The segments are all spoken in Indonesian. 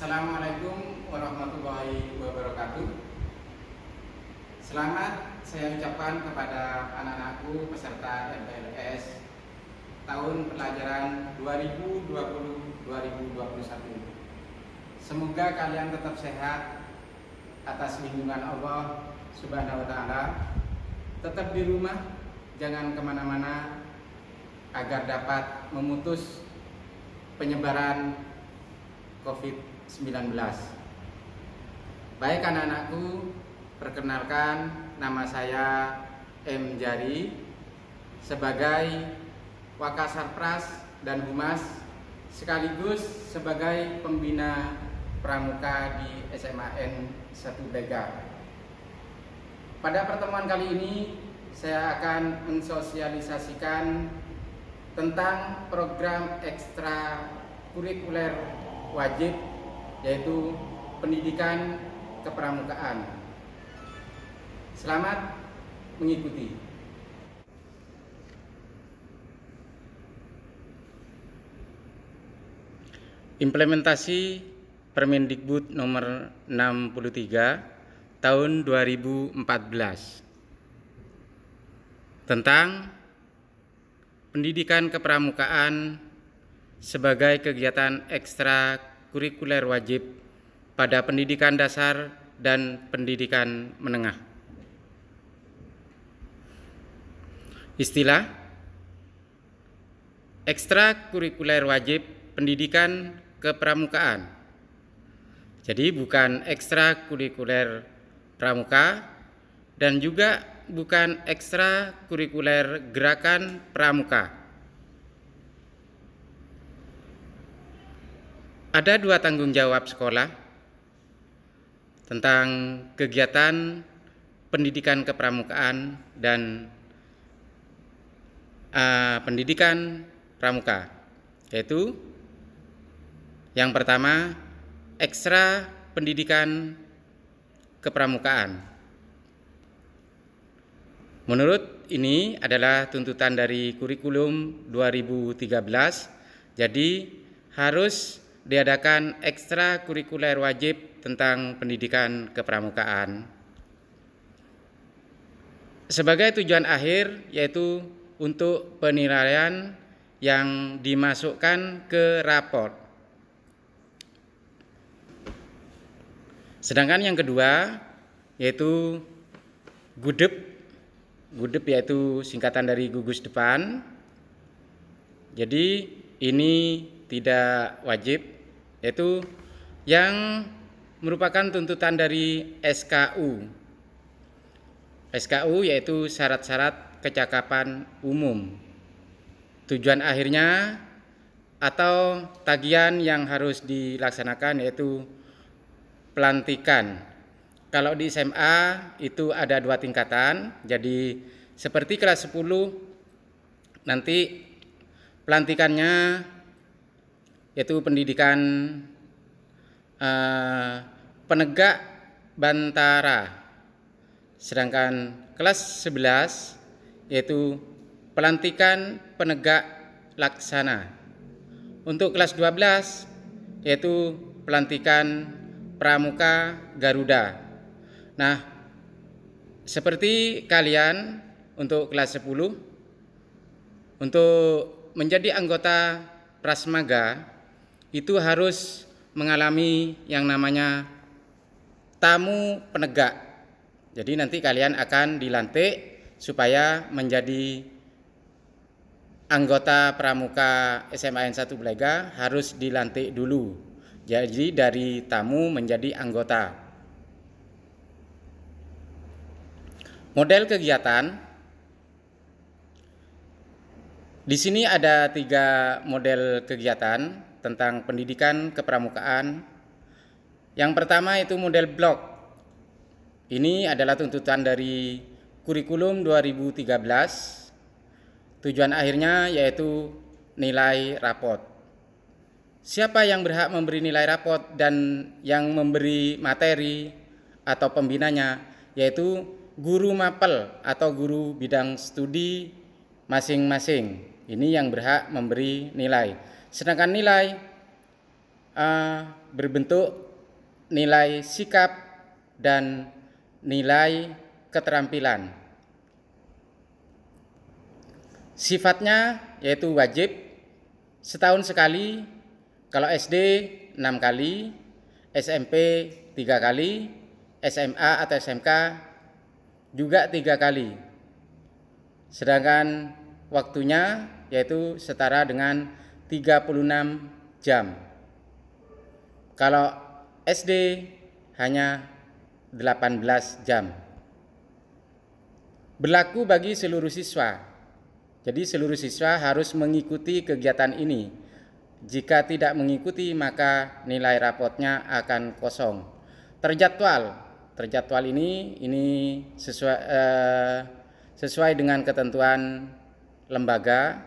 Assalamualaikum warahmatullahi wabarakatuh. Selamat saya ucapkan kepada anak-anakku peserta MPLS tahun pelajaran 2020-2021. Semoga kalian tetap sehat atas lindungan Allah Subhanahu wa Ta'ala. Tetap di rumah, jangan kemana-mana agar dapat memutus penyebaran COVID-19. Baik anak-anakku, perkenalkan, nama saya M. Jari sebagai Wakasarpras dan Humas sekaligus sebagai pembina pramuka di SMAN 1 Bega. Pada pertemuan kali ini saya akan mensosialisasikan tentang program ekstrakurikuler wajib, yaitu pendidikan kepramukaan. Selamat mengikuti. Implementasi Permendikbud nomor 63 tahun 2014 tentang pendidikan kepramukaan sebagai kegiatan ekstrakurikuler wajib pada pendidikan dasar dan pendidikan menengah. Istilah ekstrakurikuler wajib pendidikan kepramukaan. Jadi bukan ekstrakurikuler pramuka dan juga bukan ekstrakurikuler gerakan pramuka. Ada dua tanggung jawab sekolah tentang kegiatan pendidikan kepramukaan dan pendidikan pramuka, yaitu yang pertama ekstra pendidikan kepramukaan. Menurut ini adalah tuntutan dari kurikulum 2013, jadi harus diadakan ekstrakurikuler wajib tentang pendidikan kepramukaan. Sebagai tujuan akhir yaitu untuk penilaian yang dimasukkan ke raport. Sedangkan yang kedua yaitu GUDEP. GUDEP yaitu singkatan dari gugus depan. Jadi ini tidak wajib, yaitu yang merupakan tuntutan dari SKU. SKU yaitu syarat-syarat kecakapan umum. Tujuan akhirnya atau tagihan yang harus dilaksanakan yaitu pelantikan. Kalau di SMA itu ada 2 tingkatan, jadi seperti kelas 10 nanti pelantikannya yaitu pendidikan penegak bantara. Sedangkan kelas 11 yaitu pelantikan penegak laksana. Untuk kelas 12 yaitu pelantikan pramuka Garuda. Nah, seperti kalian untuk kelas 10 untuk menjadi anggota Prasmaga itu harus mengalami yang namanya tamu penegak. Jadi nanti kalian akan dilantik supaya menjadi anggota pramuka SMAN 1 Blega harus dilantik dulu. Jadi dari tamu menjadi anggota. Model kegiatan. Di sini ada 3 model kegiatan tentang pendidikan kepramukaan. Yang pertama itu model blok. Ini adalah tuntutan dari kurikulum 2013. Tujuan akhirnya yaitu nilai raport. Siapa yang berhak memberi nilai raport dan yang memberi materi atau pembinanya yaitu guru mapel atau guru bidang studi masing-masing. Ini yang berhak memberi nilai. Sedangkan nilai berbentuk nilai sikap dan nilai keterampilan. Sifatnya yaitu wajib setahun sekali, kalau SD 6 kali, SMP 3 kali, SMA atau SMK juga 3 kali. Sedangkan waktunya yaitu setara dengan 36 jam. Kalau SD hanya 18 jam. Berlaku bagi seluruh siswa. Jadi seluruh siswa harus mengikuti kegiatan ini. Jika tidak mengikuti maka nilai rapotnya akan kosong. Terjadwal ini sesuai dengan ketentuan lembaga,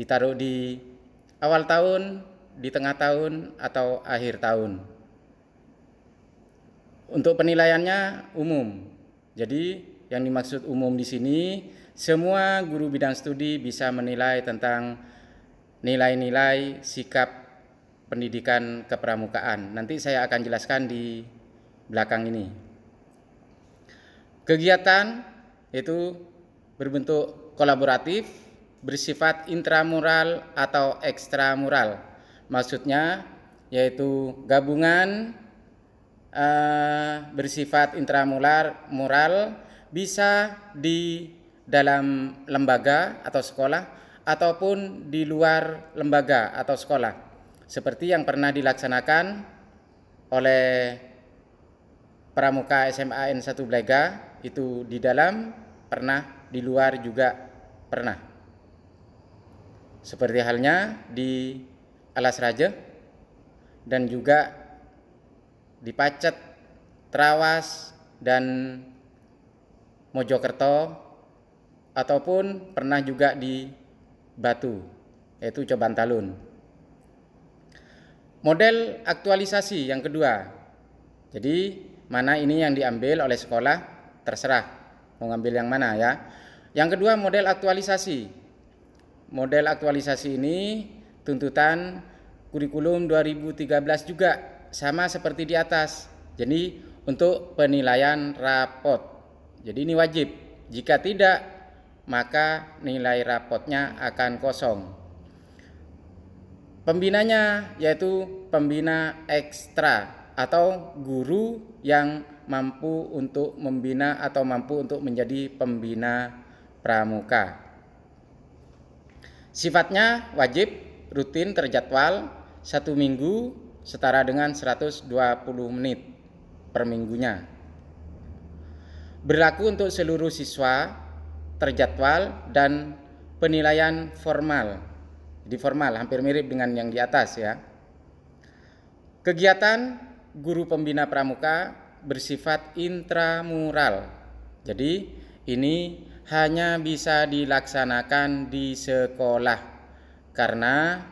ditaruh di awal tahun, di tengah tahun atau akhir tahun. Untuk penilaiannya umum. Jadi yang dimaksud umum di sini, semua guru bidang studi bisa menilai tentang nilai-nilai sikap pendidikan kepramukaan. Nanti saya akan jelaskan di belakang ini. Kegiatan itu berbentuk kolaboratif, bersifat intramural atau ekstramural. Maksudnya yaitu gabungan bersifat intramural bisa di dalam lembaga atau sekolah ataupun di luar lembaga atau sekolah, seperti yang pernah dilaksanakan oleh Pramuka SMA N1 Blega, itu di dalam pernah, di luar juga pernah. Seperti halnya di Alas Raja dan juga di Pacet, Trawas, dan Mojokerto, ataupun pernah juga di Batu, yaitu Coban Talun. Model aktualisasi yang kedua. Jadi mana ini yang diambil oleh sekolah, terserah mau ngambil yang mana ya. Yang kedua, model aktualisasi. Model aktualisasi ini tuntutan kurikulum 2013 juga, sama seperti di atas. Jadi untuk penilaian rapot. Jadi ini wajib. Jika tidak, maka nilai rapotnya akan kosong. Pembinanya yaitu pembina ekstra atau guru yang mampu untuk membina atau mampu untuk menjadi pembina pramuka. Sifatnya wajib, rutin, terjadwal, 1 minggu setara dengan 120 menit per minggunya. Berlaku untuk seluruh siswa, terjadwal, dan penilaian formal. Jadi formal hampir mirip dengan yang di atas ya. Kegiatan guru pembina pramuka bersifat intramural. Jadi ini hanya bisa dilaksanakan di sekolah karena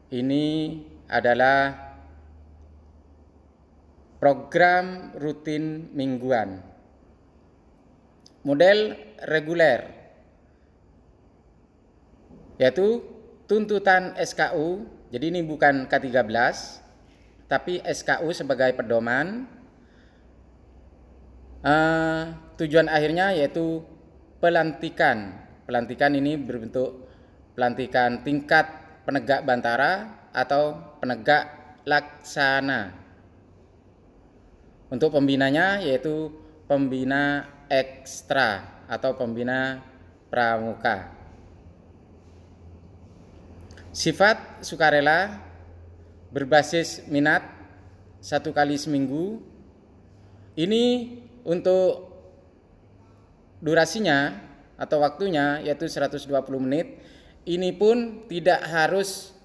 ini adalah program rutin mingguan. Model reguler yaitu tuntutan SKU. Jadi ini bukan K13 tapi SKU sebagai pedoman. Tujuan akhirnya yaitu pelantikan. Pelantikan ini berbentuk pelantikan tingkat penegak bantara atau penegak laksana. Untuk pembinanya yaitu pembina ekstra atau pembina pramuka. Sifat sukarela, berbasis minat, 1 kali seminggu. Ini untuk durasinya atau waktunya yaitu 120 menit. Ini pun tidak harus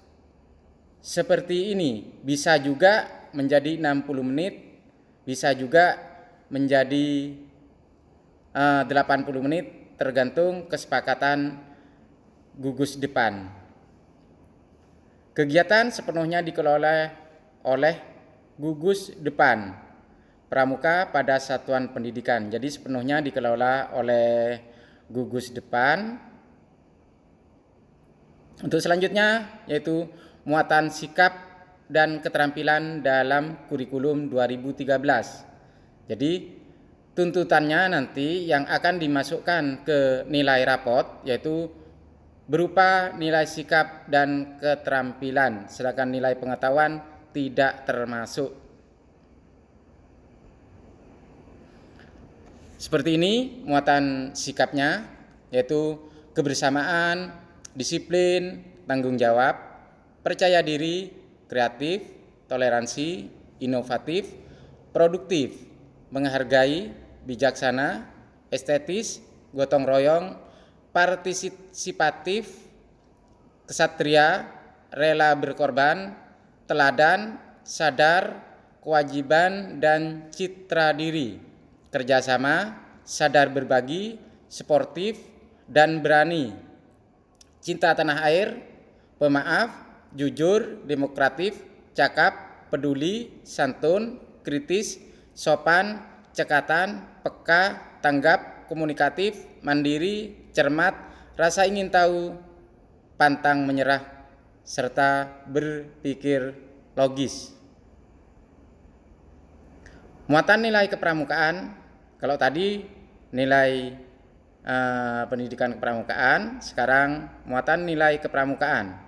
seperti ini, bisa juga menjadi 60 menit, bisa juga menjadi 80 menit, tergantung kesepakatan gugus depan. Kegiatan sepenuhnya dikelola oleh gugus depan pramuka pada satuan pendidikan. Jadi sepenuhnya dikelola oleh gugus depan. Untuk selanjutnya yaitu muatan sikap dan keterampilan dalam kurikulum 2013. Jadi tuntutannya nanti yang akan dimasukkan ke nilai rapot yaitu berupa nilai sikap dan keterampilan, sedangkan nilai pengetahuan tidak termasuk. Seperti ini muatan sikapnya, yaitu kebersamaan, disiplin, tanggung jawab, percaya diri, kreatif, toleransi, inovatif, produktif, menghargai, bijaksana, estetis, gotong royong, partisipatif, kesatria, rela berkorban, teladan, sadar, kewajiban, dan citra diri, kerjasama, sadar berbagi, sportif, dan berani, cinta tanah air, pemaaf, jujur, demokratif, cakap, peduli, santun, kritis, sopan, cekatan, peka, tanggap, komunikatif, mandiri, cermat, rasa ingin tahu, pantang menyerah, serta berpikir logis. Muatan nilai kepramukaan, kalau tadi nilai pendidikan kepramukaan, sekarang muatan nilai kepramukaan.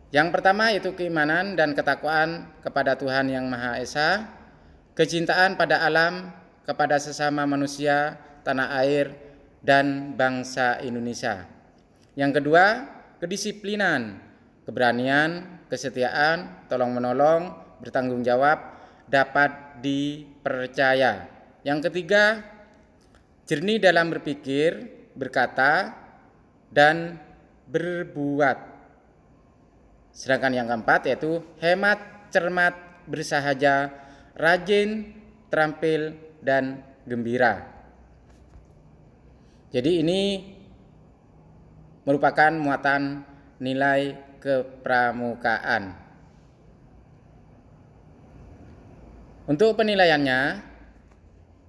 Yang pertama yaitu keimanan dan ketakwaan kepada Tuhan Yang Maha Esa, kecintaan pada alam, kepada sesama manusia, tanah air, dan bangsa Indonesia. Yang kedua, kedisiplinan, keberanian, kesetiaan, tolong-menolong, bertanggung jawab, dapat dipercaya. Yang ketiga, jernih dalam berpikir, berkata, dan berbuat. Sedangkan yang keempat yaitu hemat, cermat, bersahaja, rajin, terampil, dan gembira. Jadi ini merupakan muatan nilai kepramukaan. Untuk penilaiannya,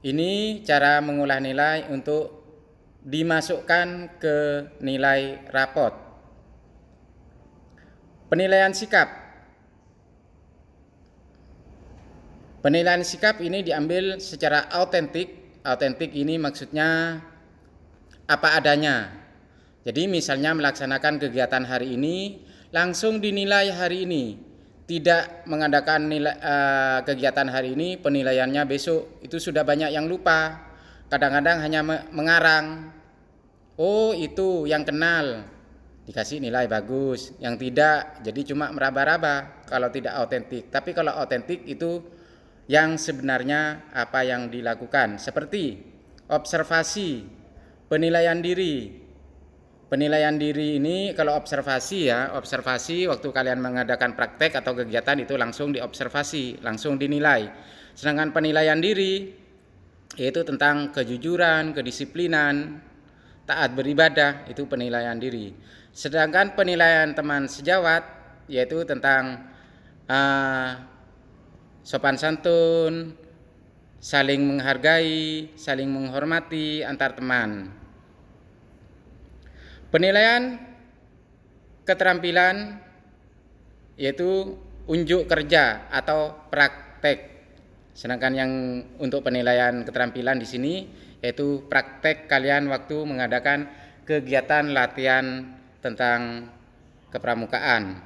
ini cara mengolah nilai untuk dimasukkan ke nilai rapot. Penilaian sikap. Penilaian sikap ini diambil secara autentik. Autentik ini maksudnya apa adanya. Jadi misalnya melaksanakan kegiatan hari ini, langsung dinilai hari ini. Tidak mengadakan kegiatan hari ini, penilaiannya besok. Itu sudah banyak yang lupa. Kadang-kadang hanya mengarang. Oh itu yang kenal, dikasih nilai bagus. Yang tidak, jadi cuma meraba-raba kalau tidak autentik. Tapi kalau autentik itu yang sebenarnya apa yang dilakukan. Seperti observasi, penilaian diri. Penilaian diri ini kalau observasi ya, observasi waktu kalian mengadakan praktek atau kegiatan itu langsung diobservasi, langsung dinilai. Sedangkan penilaian diri yaitu tentang kejujuran, kedisiplinan, taat beribadah, itu penilaian diri. Sedangkan penilaian teman sejawat yaitu tentang sopan santun, saling menghargai, saling menghormati antar teman. Penilaian keterampilan yaitu unjuk kerja atau praktek. Sedangkan yang untuk penilaian keterampilan di sini yaitu praktek kalian waktu mengadakan kegiatan latihan tentang kepramukaan,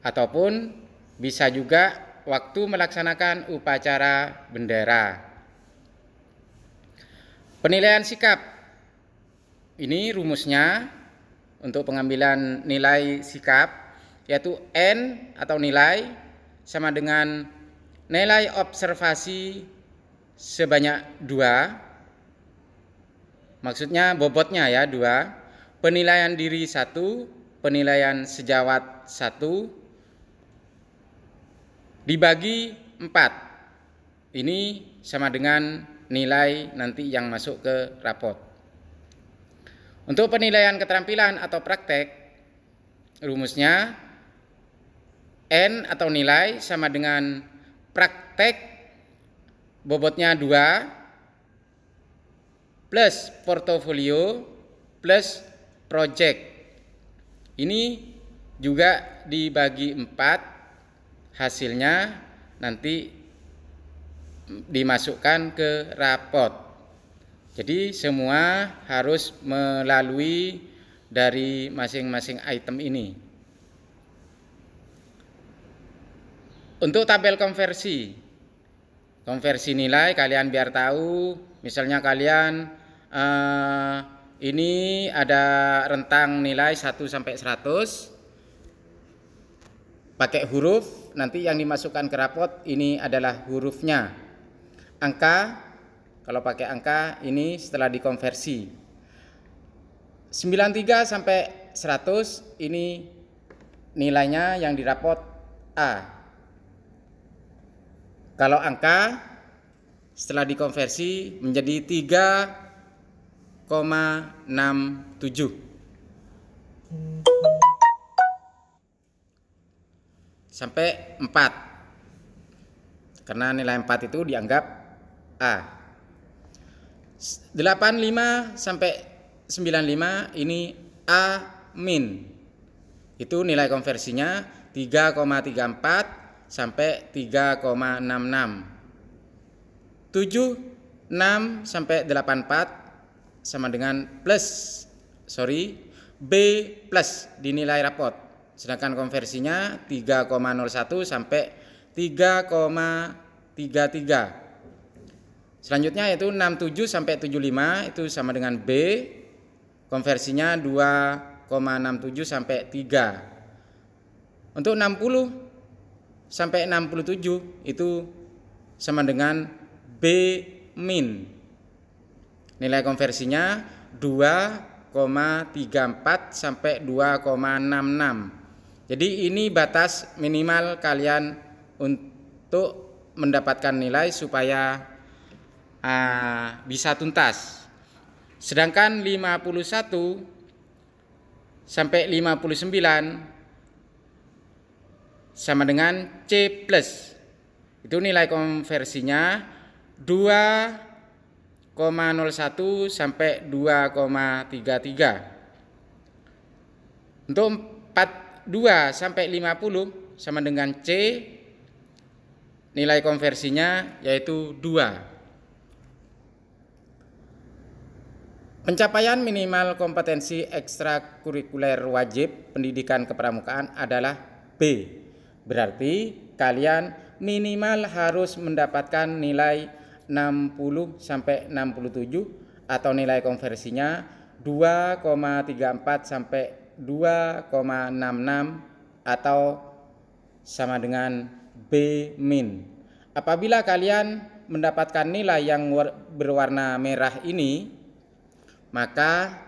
ataupun bisa juga waktu melaksanakan upacara bendera. Penilaian sikap ini rumusnya untuk pengambilan nilai sikap yaitu N atau nilai sama dengan nilai observasi sebanyak 2, maksudnya bobotnya ya 2, penilaian diri 1, penilaian sejawat 1 dibagi 4. Ini sama dengan nilai nanti yang masuk ke rapot. Untuk penilaian keterampilan atau praktek, rumusnya N atau nilai sama dengan praktek bobotnya 2 plus portofolio plus project. Ini juga dibagi 4 hasilnya nanti dimasukkan ke rapot. Jadi semua harus melalui dari masing-masing item ini. Untuk tabel konversi nilai kalian biar tahu, misalnya kalian ini ada rentang nilai 1 sampai 100 pakai huruf, nanti yang dimasukkan ke rapot ini adalah hurufnya. Angka, kalau pakai angka ini setelah dikonversi. 93 sampai 100 ini nilainya yang dirapot A. Kalau angka setelah dikonversi menjadi 3,67 sampai 4, karena nilai 4 itu dianggap A. 85 sampai 95 ini A min, itu nilai konversinya 3,34 sampai 3,66. 76 sampai 84 sama dengan B plus di nilai rapot. Sedangkan konversinya 3,01 sampai 3,33. Selanjutnya yaitu 67 sampai 75 itu sama dengan B. Konversinya 2,67 sampai 3. Untuk 60 sampai 67 itu sama dengan B min. Nilai konversinya 2,34 sampai 2,66. Jadi ini batas minimal kalian untuk mendapatkan nilai supaya bisa tuntas. Sedangkan 51 sampai 59 sama dengan C plus. Itu nilai konversinya 2,01 sampai 2,33. Untuk 42 sampai 50 sama dengan C, nilai konversinya yaitu 2. Pencapaian minimal kompetensi ekstrakurikuler wajib pendidikan kepramukaan adalah B. Berarti kalian minimal harus mendapatkan nilai 60 sampai 67 atau nilai konversinya 2,34 sampai 2,66 atau sama dengan B min. Apabila kalian mendapatkan nilai yang berwarna merah ini, maka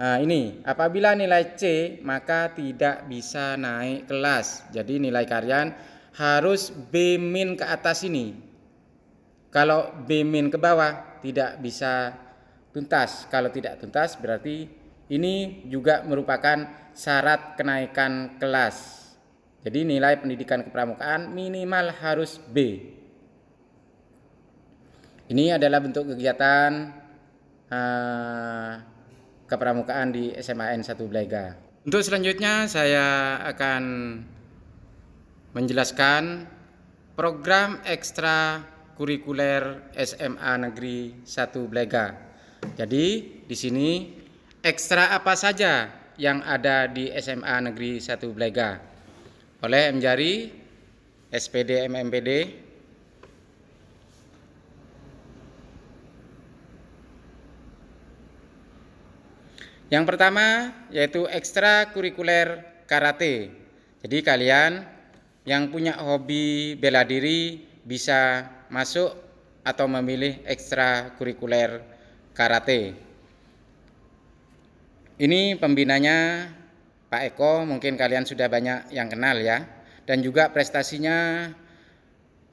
ini apabila nilai C maka tidak bisa naik kelas. Jadi nilai kalian harus B min ke atas ini. Kalau B min ke bawah tidak bisa tuntas. Kalau tidak tuntas berarti ini juga merupakan syarat kenaikan kelas. Jadi nilai pendidikan kepramukaan minimal harus B. Ini adalah bentuk kegiatan kepramukaan di SMAN 1 Blega. Untuk selanjutnya saya akan menjelaskan program ekstra kurikuler SMA Negeri 1 Blega. Jadi di sini ekstra apa saja yang ada di SMA Negeri 1 Blega oleh Mjari, SPD, MMPD. Yang pertama yaitu ekstrakurikuler karate. Jadi kalian yang punya hobi bela diri bisa masuk atau memilih ekstrakurikuler karate. Ini pembinanya Pak Eko, mungkin kalian sudah banyak yang kenal ya. Dan juga prestasinya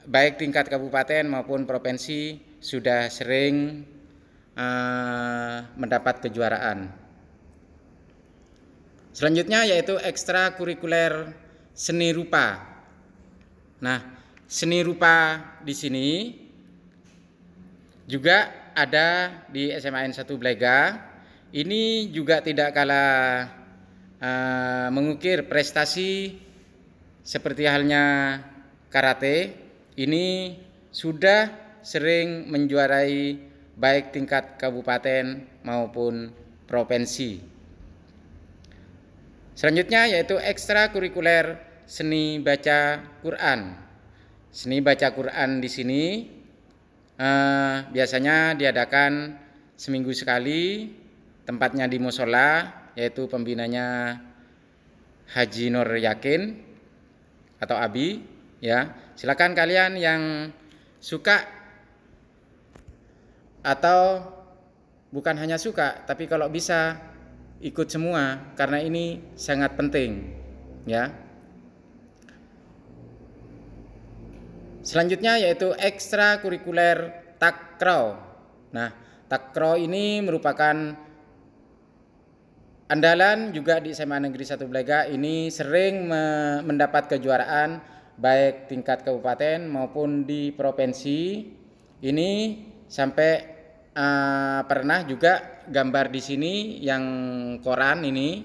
baik tingkat kabupaten maupun provinsi sudah sering mendapat kejuaraan. Selanjutnya yaitu ekstrakurikuler seni rupa. Nah, seni rupa di sini juga ada di SMAN 1 Blega. Ini juga tidak kalah mengukir prestasi seperti halnya karate, ini sudah sering menjuarai baik tingkat kabupaten maupun provinsi. Selanjutnya yaitu ekstrakurikuler seni baca Quran. Seni baca Quran di sini biasanya diadakan seminggu sekali, tempatnya di musola, yaitu pembinanya Haji Nur Yakin atau Abi, ya. Silakan kalian yang suka atau bukan hanya suka, tapi kalau bisa ikut semua karena ini sangat penting, ya. Selanjutnya yaitu ekstrakurikuler takraw. Nah, takraw ini merupakan andalan juga di SMA Negeri 1 Blega, ini sering mendapat kejuaraan baik tingkat kabupaten maupun di provinsi. Ini sampai pernah juga gambar di sini yang koran ini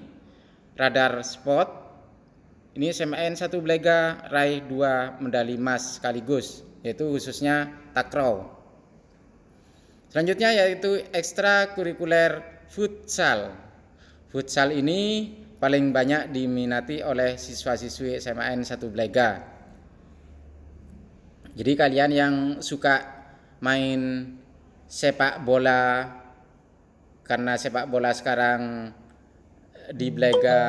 radar spot. Ini SMAN 1 Blega raih 2 medali emas sekaligus, yaitu khususnya takraw. Selanjutnya yaitu ekstrakurikuler futsal. Futsal ini paling banyak diminati oleh siswa-siswi SMAN 1 Blega. Jadi kalian yang suka main sepak bola, karena sepak bola sekarang di Blega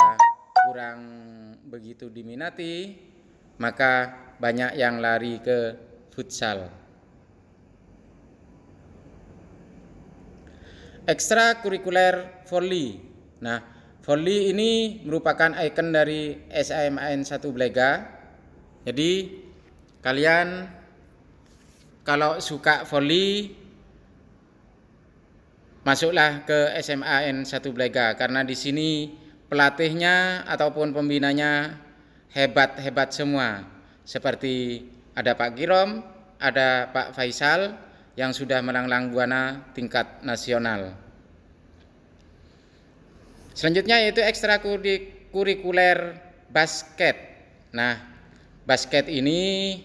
kurang begitu diminati, maka banyak yang lari ke futsal. Ekstrakurikuler volley. Nah, volley ini merupakan ikon dari SMAN 1 Blega. Jadi kalian kalau suka volley, masuklah ke SMAN 1 Blega karena di sini pelatihnya ataupun pembinanya hebat-hebat semua. Seperti ada Pak Girom, ada Pak Faisal yang sudah melanglang buana tingkat nasional. Selanjutnya yaitu ekstrakurikuler basket. Nah, basket ini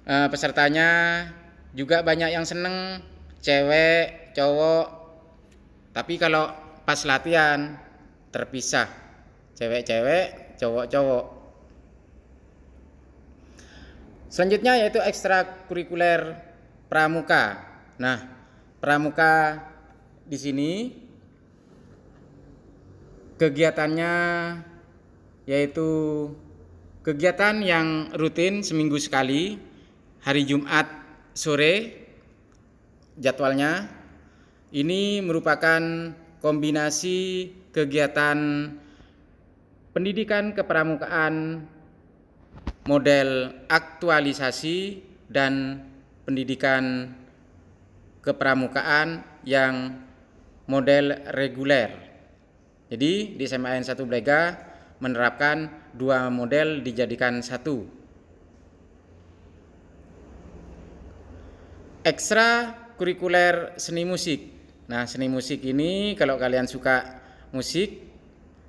pesertanya juga banyak yang seneng, cewek, cowok. Tapi kalau pas latihan terpisah, cewek-cewek, cowok-cowok. Selanjutnya yaitu ekstrakurikuler pramuka. Nah, pramuka di sini kegiatannya yaitu kegiatan yang rutin seminggu sekali, hari Jumat sore jadwalnya. Ini merupakan kombinasi kegiatan pendidikan kepramukaan model aktualisasi dan pendidikan kepramukaan yang model reguler. Jadi di SMAN 1 Blega menerapkan 2 model dijadikan satu. Ekstrakurikuler seni musik. Nah, seni musik ini kalau kalian suka musik,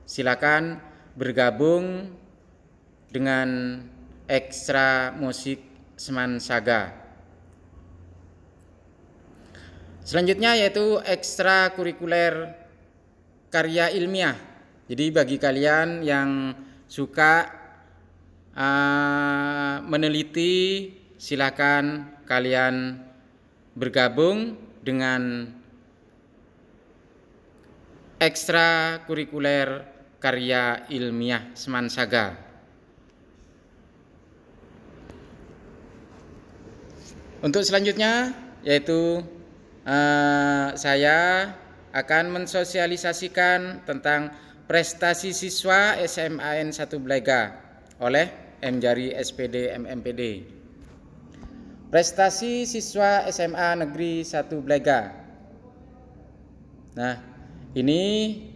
silakan bergabung dengan ekstra musik Semansaga. Selanjutnya yaitu ekstrakurikuler karya ilmiah. Jadi bagi kalian yang suka meneliti, silakan kalian bergabung dengan ekstrakurikuler karya ilmiah Semansaga. Untuk selanjutnya yaitu saya akan mensosialisasikan tentang prestasi siswa SMAN 1 Blega oleh M. Jari SPD MMPD. Prestasi siswa SMA Negeri 1 Blega. Nah, ini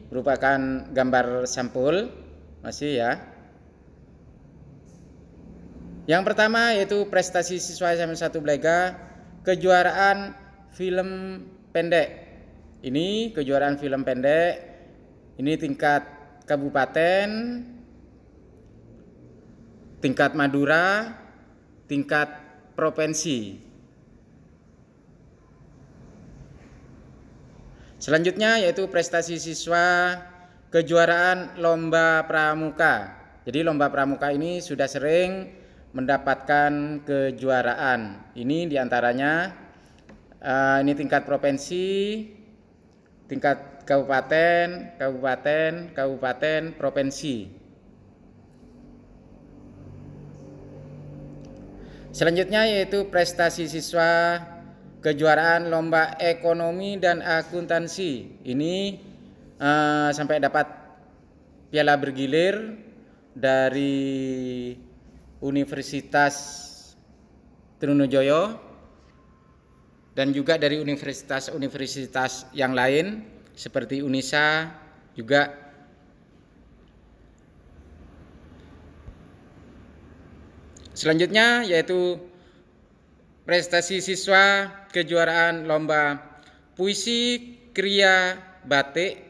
merupakan gambar sampul, masih ya. Yang pertama yaitu prestasi siswa SMA 1 Blega, kejuaraan film pendek. Ini kejuaraan film pendek, ini tingkat kabupaten tingkat Madura, tingkat provinsi. Selanjutnya yaitu prestasi siswa kejuaraan lomba pramuka. Jadi lomba pramuka ini sudah sering mendapatkan kejuaraan. Ini diantaranya ini tingkat provinsi, tingkat kabupaten, provinsi. Selanjutnya yaitu prestasi siswa kejuaraan lomba ekonomi dan akuntansi. Ini sampai dapat piala bergilir dari Universitas Trunojoyo dan juga dari universitas-universitas yang lain seperti Unisa juga. Selanjutnya yaitu prestasi siswa kejuaraan lomba puisi, kriya, batik,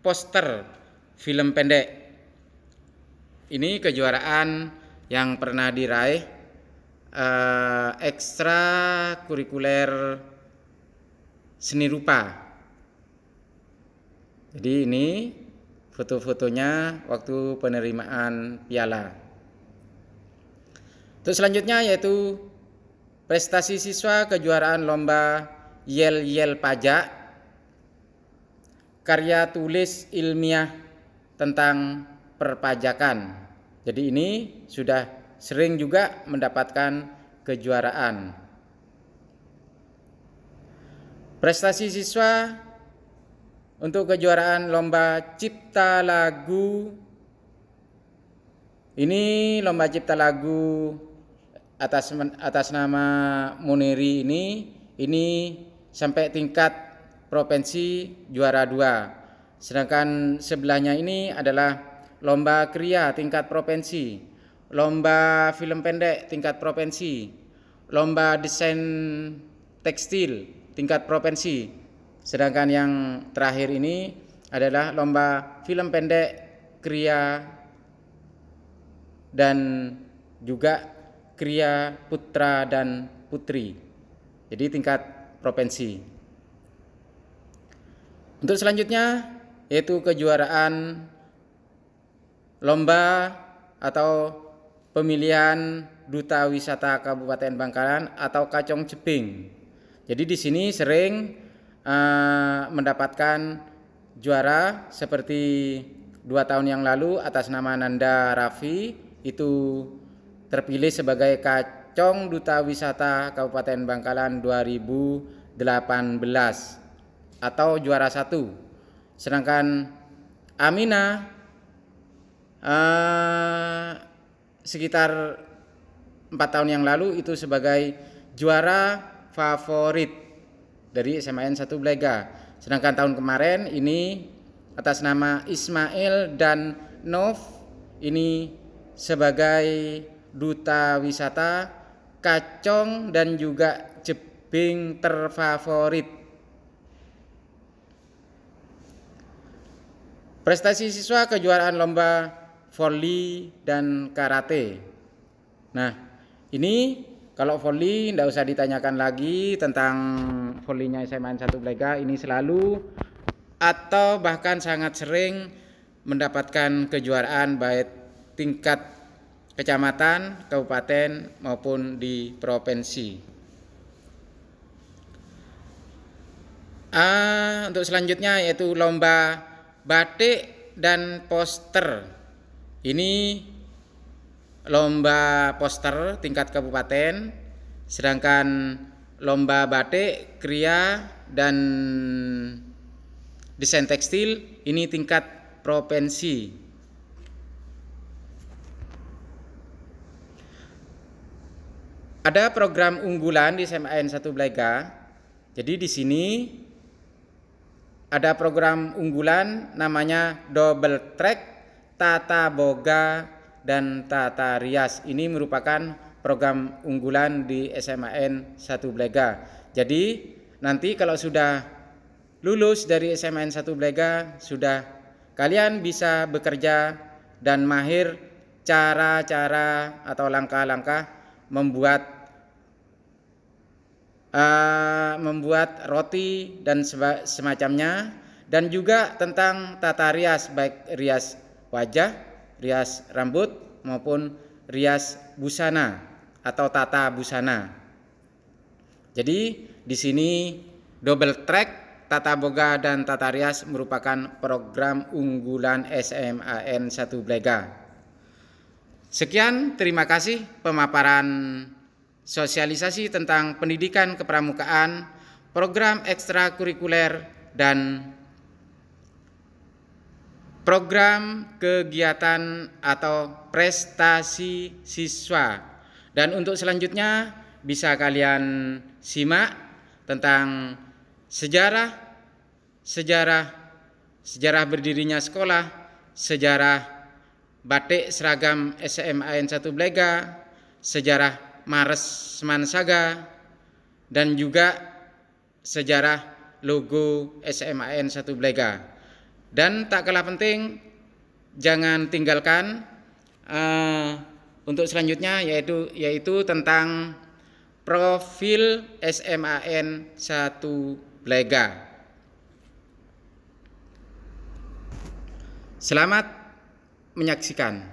poster, film pendek. Ini kejuaraan yang pernah diraih ekstrakurikuler seni rupa. Jadi ini foto-fotonya waktu penerimaan piala. Terus selanjutnya yaitu prestasi siswa kejuaraan lomba yel-yel pajak, karya tulis ilmiah tentang perpajakan. Jadi ini sudah sering juga mendapatkan kejuaraan. Prestasi siswa untuk kejuaraan lomba cipta lagu. Ini lomba cipta lagu atas nama Muniri ini sampai tingkat provinsi juara 2. Sedangkan sebelahnya ini adalah lomba kriya tingkat provinsi, lomba film pendek tingkat provinsi, lomba desain tekstil tingkat provinsi. Sedangkan yang terakhir ini adalah lomba film pendek, kriya dan juga kriya putra dan putri. Jadi tingkat provinsi. Untuk selanjutnya yaitu kejuaraan lomba atau pemilihan Duta Wisata Kabupaten Bangkalan atau Kacong Jeping. Jadi di sini sering mendapatkan juara seperti 2 tahun yang lalu atas nama Nanda Raffi itu terpilih sebagai Kacong Duta Wisata Kabupaten Bangkalan 2018 atau juara 1. Sedangkan Amina sekitar 4 tahun yang lalu itu sebagai juara favorit dari SMAN 1 Blega. Sedangkan tahun kemarin ini atas nama Ismail dan Nov ini sebagai Duta Wisata Kacong dan juga Jeping terfavorit. Prestasi siswa kejuaraan lomba voli dan karate. Nah, ini kalau voli tidak usah ditanyakan lagi tentang volinya SMAN 1 Blega, ini selalu atau bahkan sangat sering mendapatkan kejuaraan baik tingkat kecamatan, kabupaten maupun di provinsi. Untuk selanjutnya yaitu lomba batik dan poster. Ini lomba poster tingkat kabupaten, sedangkan lomba batik, kriya dan desain tekstil ini tingkat provinsi. Ada program unggulan di SMAN 1 Blega. Jadi di sini ada program unggulan namanya double track, tata boga dan tata rias. Ini merupakan program unggulan di SMAN 1 Blega. Jadi nanti kalau sudah lulus dari SMAN 1 Blega, sudah kalian bisa bekerja dan mahir cara-cara atau langkah-langkah membuat roti dan semacamnya, dan juga tentang tata rias, baik rias wajah, rias rambut maupun rias busana atau tata busana. Jadi di sini double track Tata Boga dan Tata Rias merupakan program unggulan SMAN 1 Blega. Sekian, terima kasih pemaparan sosialisasi tentang pendidikan kepramukaan, program ekstrakurikuler, dan program kegiatan atau prestasi siswa. Dan untuk selanjutnya bisa kalian simak tentang sejarah berdirinya sekolah, sejarah batik seragam SMAN 1 Blega, sejarah Mares Semansaga, dan juga sejarah logo SMAN 1 Blega. Dan tak kalah penting, jangan tinggalkan untuk selanjutnya yaitu tentang profil SMAN 1 Blega. Selamat menyaksikan.